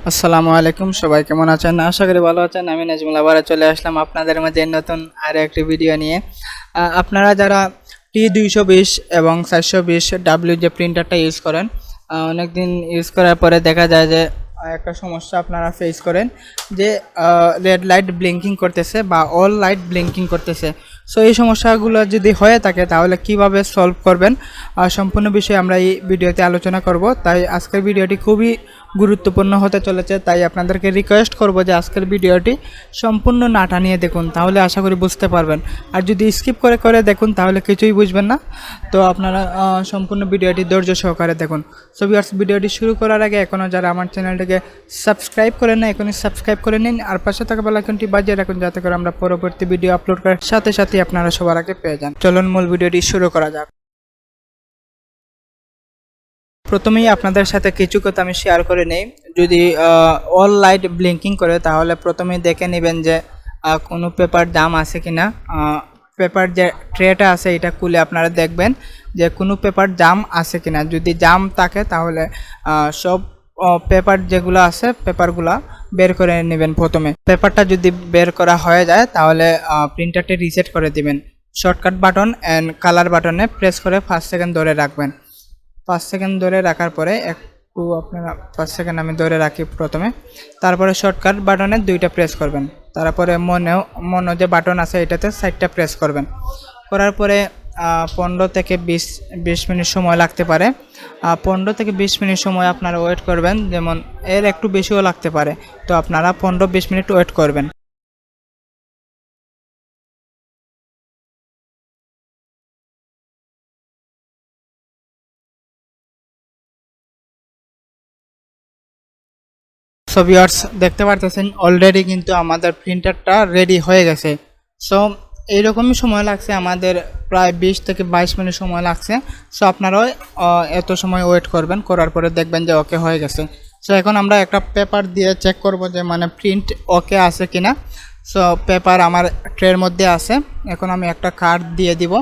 আসসালামু আলাইকুম, সবাই কেমন আছেন? আশা করি ভালো আছেন। আমি নাজমুল আবার চলে আসলাম আপনাদের মাঝে নতুন আরও একটি ভিডিও নিয়ে। আপনারা যারা T220 এবং 420W যে প্রিন্টারটা ইউজ করেন, অনেক দিন ইউজ করার পরে দেখা যায় যে একটা সমস্যা আপনারা ফেস করেন যে রেড লাইট ব্লিঙ্কিং করতেছে বা অল লাইট ব্লিঙ্কিং করতেছে। সো এই সমস্যাগুলো যদি হয়ে থাকে তাহলে কিভাবে সলভ করবেন সম্পূর্ণ বিষয়ে আমরা এই ভিডিওতে আলোচনা করব। তাই আজকের ভিডিওটি খুবই গুরুত্বপূর্ণ হতে চলেছে, তাই আপনাদেরকে রিকোয়েস্ট করব যে আজকের ভিডিওটি সম্পূর্ণ না টানিয়ে দেখুন, তাহলে আশা করি বুঝতে পারবেন। আর যদি স্কিপ করে করে দেখুন তাহলে কিছুই বুঝবেন না। তো আপনারা সম্পূর্ণ ভিডিওটি ধৈর্য সহকারে দেখুন। সো ভিউয়ার্স, ভিডিওটি শুরু করার আগে এখনও যারা আমার চ্যানেলটিকে সাবস্ক্রাইব করেন না, এখনই সাবস্ক্রাইব করে নিন আর পাশে থাকা বেল আইকনটি বাজিয়ে রাখুন, যাতে করে আমরা পরবর্তী ভিডিও আপলোড করার সাথে সাথে আপনারা সবার আগে পেয়ে যান। চলুন মূল ভিডিওটি শুরু করা যাক। প্রথমেই আপনাদের সাথে কিছু কথা আমি শেয়ার করে নেই। যদি অল লাইট ব্লিঙ্কিং করে তাহলে প্রথমেই দেখে নেবেন যে কোনো পেপার জাম আছে কিনা। পেপার যে ট্রেটা আছে এটা খুলে আপনারা দেখবেন যে কোনো পেপার জাম আছে কিনা। যদি জাম থাকে তাহলে সব পেপার যেগুলো আছে পেপারগুলো বের করে নেবেন। প্রথমে পেপারটা যদি বের করা হয়ে যায় তাহলে প্রিন্টারটি রিসেট করে দিবেন। শর্টকাট বাটন অ্যান্ড কালার বাটনে প্রেস করে 5 সেকেন্ড ধরে রাখবেন। 5 সেকেন্ড ধরে রাখার পরে একটু আপনারা 5 সেকেন্ড আমি ধরে রাখি প্রথমে, তারপরে শর্টকাট বাটনে 2টা প্রেস করবেন। তারপরে মনে যে বাটন আছে এটাতে 4টা প্রেস করবেন। করার পরে 15 থেকে 20 মিনিট সময় লাগতে পারে। 15 থেকে 20 মিনিট সময় আপনারা ওয়েট করবেন, যেমন এর একটু বেশিও লাগতে পারে। তো আপনারা 15-20 মিনিট ওয়েট করবেন। সো ভিউয়ার্স, দেখতে পারতেছেন অলরেডি কিন্তু আমাদের প্রিন্টারটা রেডি হয়ে গেছে। সো এইরকমই সময় লাগছে আমাদের, প্রায় 20 থেকে 22 মিনিট সময় লাগছে। সো আপনারাও এত সময় ওয়েট করবেন, করার পরে দেখবেন যে ওকে হয়ে গেছে। সো এখন আমরা একটা পেপার দিয়ে চেক করব যে মানে প্রিন্ট ওকে আছে কিনা। সো পেপার আমার ট্রের মধ্যে আছে। এখন আমি একটা কার্ড দিয়ে দিব,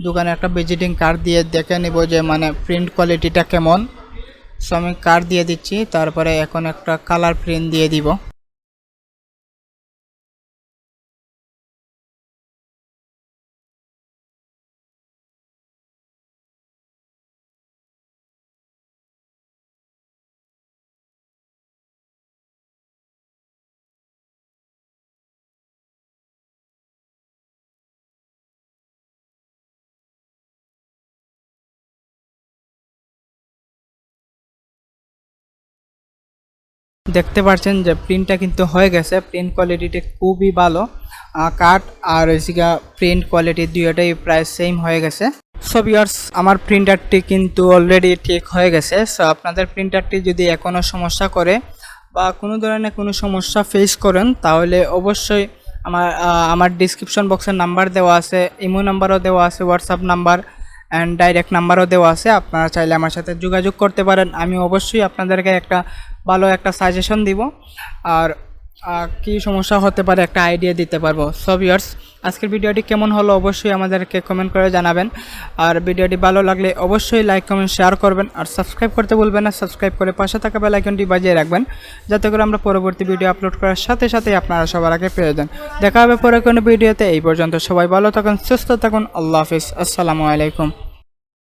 দোকানে একটা ভিজিটিং কার্ড দিয়ে দেখে নিব যে মানে প্রিন্ট কোয়ালিটিটা কেমন। সো আমি কার্ড দিয়ে দিচ্ছি, তারপরে এখন একটা কালার প্রিন্ট দিয়ে দিব। দেখতে পাচ্ছেন যে প্রিন্টটা কিন্তু হয়ে গেছে। প্রিন্ট কোয়ালিটিটা খুবই ভালো। কাট আর প্রিন্ট কোয়ালিটি দুইটাই প্রায় সেম হয়ে গেছে। সো ভিউয়ার্স, আমার প্রিন্টারটি কিন্তু অলরেডি ঠিক হয়ে গেছে। সো আপনাদের প্রিন্টারটি যদি এখনও সমস্যা করে বা কোনো ধরনের কোনো সমস্যা ফেস করেন তাহলে অবশ্যই আমার ডিসক্রিপশন বক্সের নাম্বার দেওয়া আছে, ইমো নাম্বারও দেওয়া আছে, হোয়াটসঅ্যাপ নাম্বার অ্যান্ড ডাইরেক্ট নাম্বারও দেওয়া আছে। আপনারা চাইলে আমার সাথে যোগাযোগ করতে পারেন। আমি অবশ্যই আপনাদেরকে একটা ভালো একটা সাজেশন দিব আর কি সমস্যা হতে পারে একটা আইডিয়া দিতে পারবো। সো ভিউয়ার্স, আজকের ভিডিওটি কেমন হলো অবশ্যই আমাদেরকে কমেন্ট করে জানাবেন। আর ভিডিওটি ভালো লাগলে অবশ্যই লাইক কমেন্ট শেয়ার করবেন আর সাবস্ক্রাইব করতে ভুলবেন না। সাবস্ক্রাইব করে পাশে থাকা বেল আইকনটি বাজিয়ে রাখবেন, যাতে করে আমরা পরবর্তী ভিডিও আপলোড করার সাথে সাথে আপনারা সবার আগে পেয়ে যান। দেখা হবে পরে কোনো ভিডিওতে। এই পর্যন্ত সবাই ভালো থাকুন, সুস্থ থাকুন। আল্লাহ হাফিজ। আসসালামু আলাইকুম।